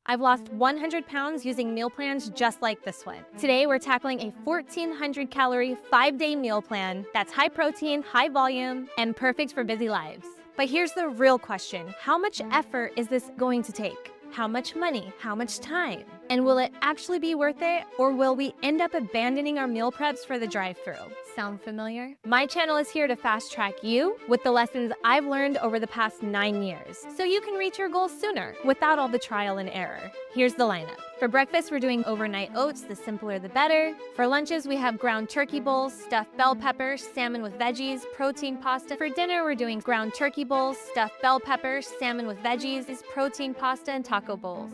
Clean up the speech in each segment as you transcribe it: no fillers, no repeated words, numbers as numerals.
I've lost 100 pounds using meal plans just like this one. Today, we're tackling a 1,400 calorie, 5-day meal plan that's high protein, high volume, and perfect for busy lives. But here's the real question. How much effort is this going to take? How much money? How much time? And will it actually be worth it, or will we end up abandoning our meal preps for the drive-thru? Sound familiar? My channel is here to fast-track you with the lessons I've learned over the past 9 years, so you can reach your goals sooner without all the trial and error. Here's the lineup. For breakfast, we're doing overnight oats, the simpler the better. For lunches, we have ground turkey bowls, stuffed bell peppers, salmon with veggies, protein pasta. For dinner, we're doing ground turkey bowls, stuffed bell peppers, salmon with veggies, protein pasta, and taco bowls.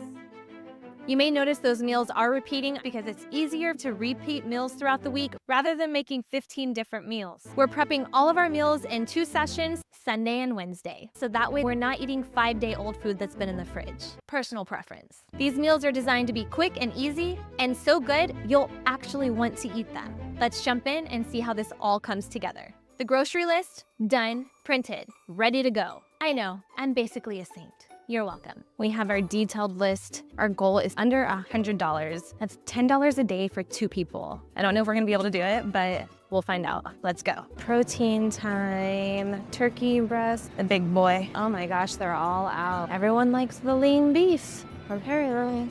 You may notice those meals are repeating because it's easier to repeat meals throughout the week rather than making 15 different meals. We're prepping all of our meals in 2 sessions, Sunday and Wednesday, so that way we're not eating 5-day-old food that's been in the fridge. Personal preference. These meals are designed to be quick and easy, and so good, you'll actually want to eat them. Let's jump in and see how this all comes together. The grocery list, done, printed, ready to go. I know, I'm basically a saint. You're welcome. We have our detailed list. Our goal is under $100. That's $10 a day for 2 people. I don't know if we're gonna be able to do it, but we'll find out. Let's go. Protein time, turkey breast, the big boy. Oh my gosh, they're all out. Everyone likes the lean beef. Apparently.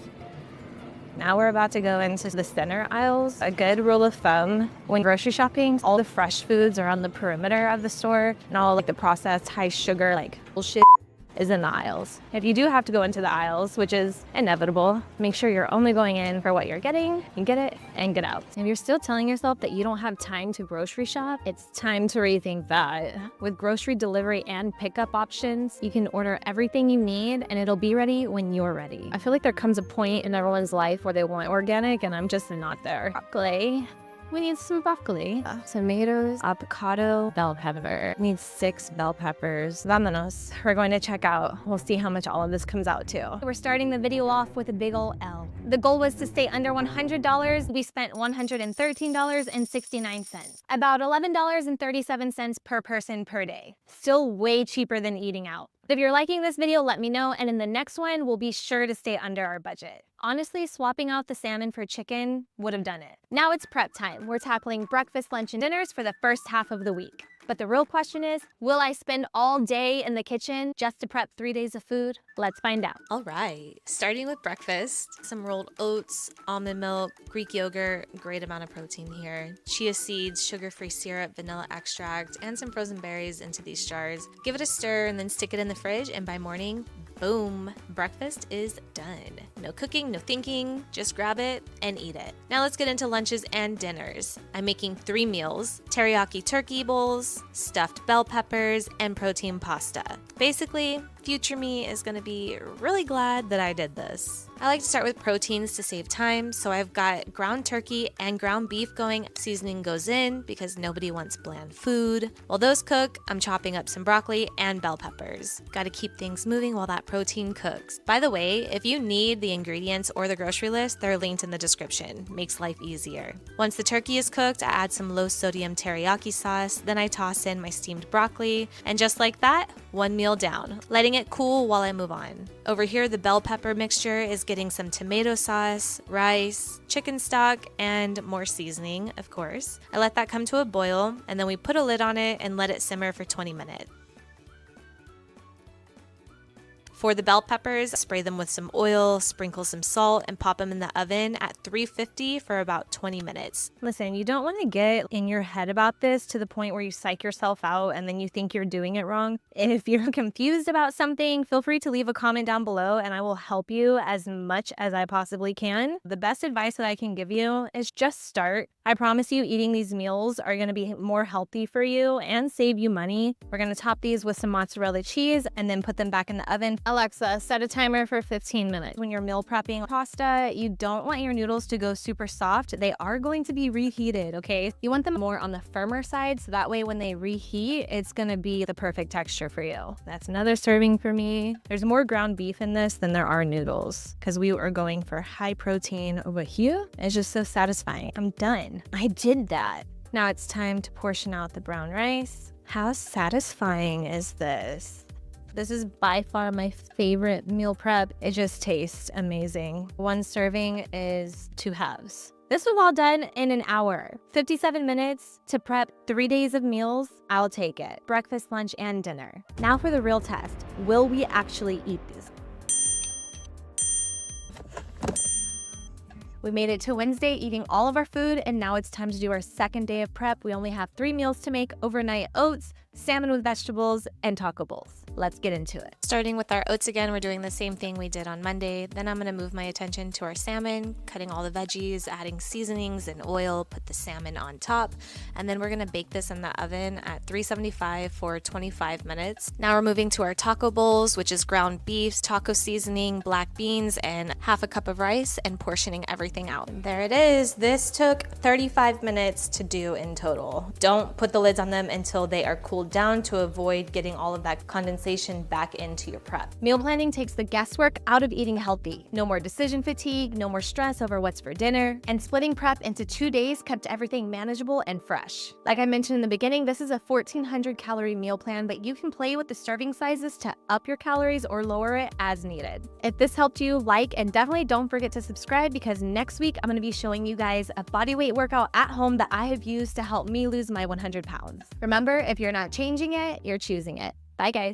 Now we're about to go into the center aisles. A good rule of thumb when grocery shopping, all the fresh foods are on the perimeter of the store, and all like the processed high sugar like bullshit is in the aisles. If you do have to go into the aisles, which is inevitable, make sure you're only going in for what you're getting, you get it, and get out. If you're still telling yourself that you don't have time to grocery shop, it's time to rethink that. With grocery delivery and pickup options, you can order everything you need and it'll be ready when you're ready. I feel like there comes a point in everyone's life where they want organic and I'm just not there. Broccoli. We need some broccoli, tomatoes, avocado, bell pepper. We need 6 bell peppers. Vámonos. We're going to check out. We'll see how much all of this comes out to. We're starting the video off with a big ol' L. The goal was to stay under $100. We spent $113.69. About $11.37 per person per day. Still way cheaper than eating out. If you're liking this video, let me know, and in the next one, we'll be sure to stay under our budget. Honestly, swapping out the salmon for chicken would have done it. Now it's prep time. We're tackling breakfast, lunch, and dinners for the first half of the week. But the real question is, will I spend all day in the kitchen just to prep 3 days of food? Let's find out. All right, starting with breakfast, some rolled oats, almond milk, Greek yogurt, great amount of protein here, chia seeds, sugar-free syrup, vanilla extract, and some frozen berries into these jars. Give it a stir and then stick it in the fridge, and by morning, boom, breakfast is done. No cooking, no thinking, just grab it and eat it. Now let's get into lunches and dinners. I'm making 3 meals, teriyaki turkey bowls, stuffed bell peppers, and protein pasta. Basically, future me is gonna be really glad that I did this. I like to start with proteins to save time, so I've got ground turkey and ground beef going. Seasoning goes in because nobody wants bland food. While those cook, I'm chopping up some broccoli and bell peppers. Gotta keep things moving while that protein cooks. By the way, if you need the ingredients or the grocery list, they're linked in the description. Makes life easier. Once the turkey is cooked, I add some low sodium teriyaki sauce, then I toss in my steamed broccoli, and just like that, 1 meal down, letting it cool while I move on. Over here, the bell pepper mixture is getting some tomato sauce, rice, chicken stock, and more seasoning, of course. I let that come to a boil, and then we put a lid on it and let it simmer for 20 minutes. For the bell peppers, spray them with some oil, sprinkle some salt, and pop them in the oven at 350 for about 20 minutes. Listen, you don't want to get in your head about this to the point where you psych yourself out and then you think you're doing it wrong. If you're confused about something, feel free to leave a comment down below and I will help you as much as I possibly can. The best advice that I can give you is just start. I promise you eating these meals are going to be more healthy for you and save you money. We're going to top these with some mozzarella cheese and then put them back in the oven. Alexa, set a timer for 15 minutes. When you're meal prepping pasta, you don't want your noodles to go super soft. They are going to be reheated, okay? You want them more on the firmer side, so that way when they reheat, it's going to be the perfect texture for you. That's another serving for me. There's more ground beef in this than there are noodles because we are going for high protein over here. It's just so satisfying. I'm done. I did that. Now it's time to portion out the brown rice. How satisfying is this? This is by far my favorite meal prep. It just tastes amazing. One serving is 2 halves. This was all done in an hour. 57 minutes to prep 3 days of meals. I'll take it. Breakfast, lunch, and dinner. Now for the real test. Will we actually eat these? We made it to Wednesday eating all of our food, and now it's time to do our second day of prep. We only have 3 meals to make: overnight oats, salmon with vegetables, and taco bowls. Let's get into it. Starting with our oats again, we're doing the same thing we did on Monday. Then I'm gonna move my attention to our salmon, cutting all the veggies, adding seasonings and oil, put the salmon on top, and then we're gonna bake this in the oven at 375 for 25 minutes. Now we're moving to our taco bowls, which is ground beef, taco seasoning, black beans, and half a cup of rice, and portioning everything out. And there it is. This took 35 minutes to do in total. Don't put the lids on them until they are cooled down to avoid getting all of that condensation back into your prep. Meal planning takes the guesswork out of eating healthy. No more decision fatigue, no more stress over what's for dinner, and splitting prep into 2 days kept everything manageable and fresh. Like I mentioned in the beginning, this is a 1,400 calorie meal plan, but you can play with the serving sizes to up your calories or lower it as needed. If this helped you, like, and definitely don't forget to subscribe, because next week I'm going to be showing you guys a bodyweight workout at home that I have used to help me lose my 100 pounds. Remember, if you're not changing it, you're choosing it. Bye guys.